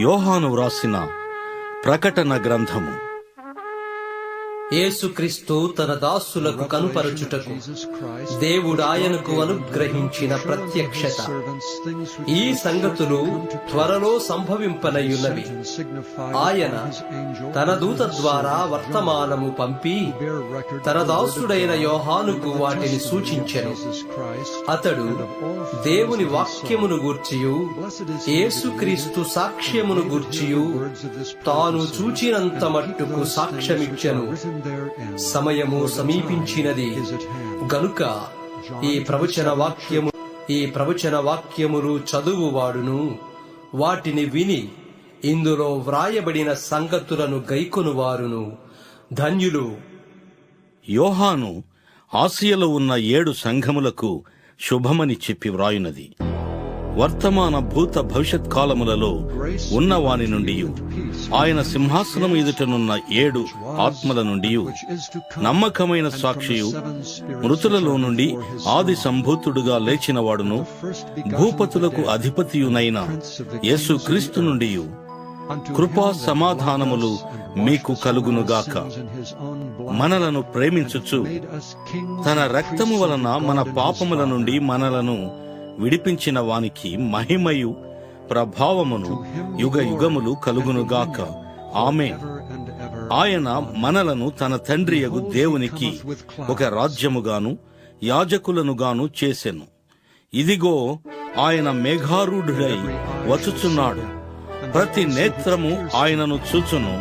యోహాను వ్రాసిన ప్రకటన గ్రంథము. యేసుక్రీస్తు తన దాసులకు కనుపరచుటకు దేవుడు ఆయనకు అనుగ్రహించిన ప్రత్యక్షత. ఈ సంగతులు త్వరలో సంభవింపనయున్నవి. ఆయన తన దూత ద్వారా వర్తమానము పంపి తన దాసుడైన యోహానుకు వాటిని సూచించెను. అతడు దేవుని వాక్యమును గూర్చియు యేసుక్రీస్తు సాక్ష్యమును గూర్చియు తాను చూచినంత మట్టుకు సాక్ష్యమిచ్చెను. సమయము సమీపించినది గనుక ఈ ప్రవచన వాక్యములు చదువువాడును వాటిని విని ఇందులో వ్రాయబడిన సంగతులను గైకొనువారును ధన్యులు. యోహాను ఆసియలో ఉన్న 7 సంఘములకు శుభమని చెప్పి వ్రాయునది. వర్తమాన భూత భవిష్యత్ కాలములలో ఉన్నవాని నుండి, ఆయన సింహాసనం ఎదుటనున్న 7 ఆత్మల నుండి, నమ్మకమైన సాక్షియు, మృతులలో నుండి ఆది సంభూతుడుగా లేచినవాడును, భూపతులకు అధిపతియునైన యేసుక్రీస్తు నుండి కృపా సమాధానములు మీకు కలుగునుగాక. మనలను ప్రేమించుచు తన రక్తము వలన మన పాపముల నుండి మనలను విడిపించిన వానికి మహిమయు ప్రభావమును యుగ యుగములు కలుగునుగాక. ఆమేన్. ఆయన మనలను తన తండ్రియగు దేవునికి ఒక రాజ్యముగాను యాజకులనుగాను చేసెను. ఇదిగో, ఆయన మేఘారూఢుడై వచ్చుచున్నాడు. ప్రతి నేత్రము ఆయనను చూచును.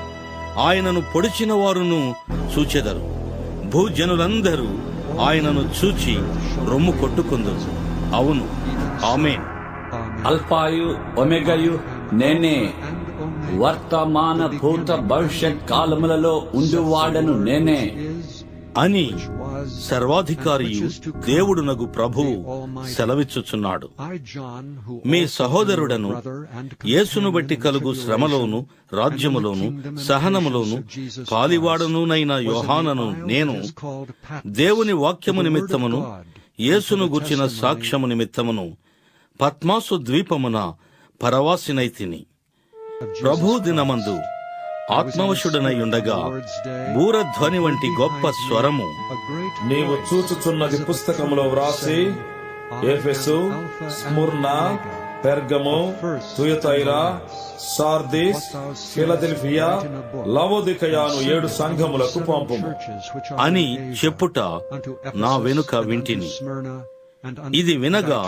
ఆయనను పొడిచిన వారును చూచెదరు. భూజనులందరూ ఆయనను చూచి రొమ్ము కొట్టుకుందురు. అవును, ఆమేన్. అల్ఫాయు ఒమెగయు నేనే, వర్తమాన భూత భవిష్యత్ కాలములలో ఉండువాడను నేనే అని సర్వాధికారియు దేవుడునగు ప్రభువు సెలవిచ్చుచున్నాడు. మీ సహోదరుడను యేసును బట్టి కలుగు శ్రమలోను రాజ్యములోను సహనములోను పాలివాడనునైన యోహానను నేను దేవుని వాక్యము నిమిత్తమును యేసును గూర్చిన సాక్ష్యము నిమిత్తమును పద్మాసు ద్వీపమున పరవాసినైతిని. ప్రభు దినమందు ఆత్మవశుడనై ఉండగా బూరధ్వని వంటి గొప్ప స్వరము నీవు చూచుచున్నది పుస్తకములో వ్రాసి Ephesus, Smyrna, Pergamum, Thyatira, Sardis, Philadelphia, లవోదికయాను 7 సంఘములకు పంపుము అని చెప్పుట నా వెనుక వింటిని. ఇది వినగా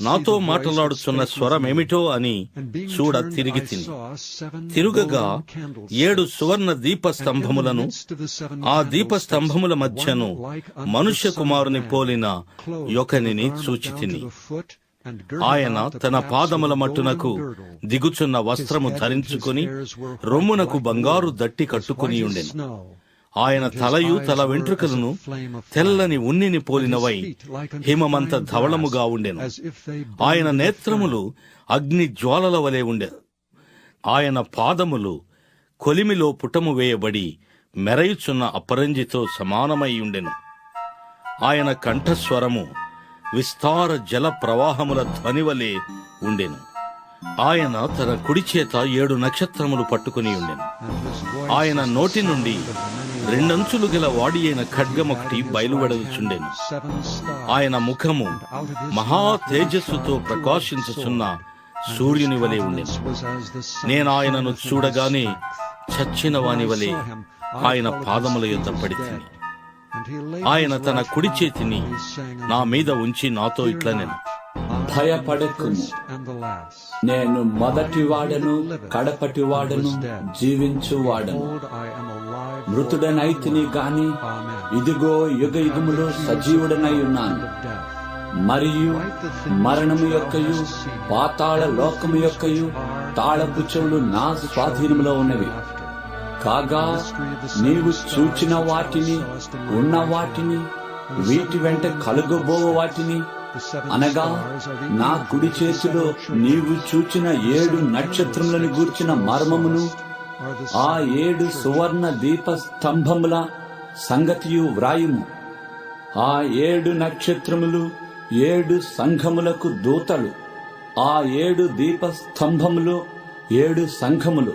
నాతో మాట్లాడుచున్న స్వరమేమిటో అని చూడ తిరిగి తిరుగగా 7 సువర్ణ దీపస్తంభములను, ఆ దీపస్తంభముల మధ్యను మనుష్య కుమారుని పోలిన యొకనిని చూచితిని. ఆయన తన పాదముల మట్టునకు దిగుచున్న వస్త్రము ధరించుకుని రొమ్మునకు బంగారు దట్టి కట్టుకుని ఉండెను. ఆయన తలయు తల వెంట్రుకలను తెల్లని ఉన్నిని పోలినవై హిమమంత ధవళముగా ఉండెను. ఆయన నేత్రములు అగ్ని జ్వాలల వలె ఉండెను. ఆయన పాదములు కొలిమిలో పుటము వేయబడి మెరయుచున్న అపరంజితో సమానమై ఉండెను. ఆయన కంఠస్వరము విస్తార జల ప్రవాహముల ధ్వనివలే ఉండెను. ఆయన తన కుడి చేత 7 నక్షత్రములు పట్టుకుని ఉండెను. ఆయన నోటి నుండి 2 అంచులు గల వాడి అయిన ఖడ్గమొకటి బయలువెడలుచుండెను. ఆయన ముఖము మహా తేజస్సుతో ప్రకాశించుచున్న సూర్యుని వలె ఉండెను. నేనాయనను చూడగానే చచ్చిన వాని వలె ఆయన పాదముల యొద్ద పడితిని. ఆయన తన కుడి చేతిని నా మీద ఉంచి నాతో ఇట్లనెను, భయపడకుము, నేను మొదటివాడను కడపటివాడను జీవించువాడను. మృతుడనైతిని గాని ఇదిగో యుగ యుగములో సజీవుడనై ఉన్నాను. మరియు మరణము యొక్కయు పాతాళ లోకము యొక్కయు తాళపు చెవులు నా స్వాధీనములో ఉన్నవి. కాగా నీవు చూచిన వాటిని, ఉన్న వాటిని, వీటి వెంట కలుగబో వాటిని, అనగా నా కుడి చేతిలో నీవు చూచిన 7 నక్షత్రములను గూర్చిన మర్మమును, ఆ 7 సువర్ణ దీప స్తంభముల సంగతియు వ్రాయుము. ఆ 7 నక్షత్రములు 7 సంఘములకు దూతలు. ఆ 7 దీప స్తంభములు 7 సంఘములు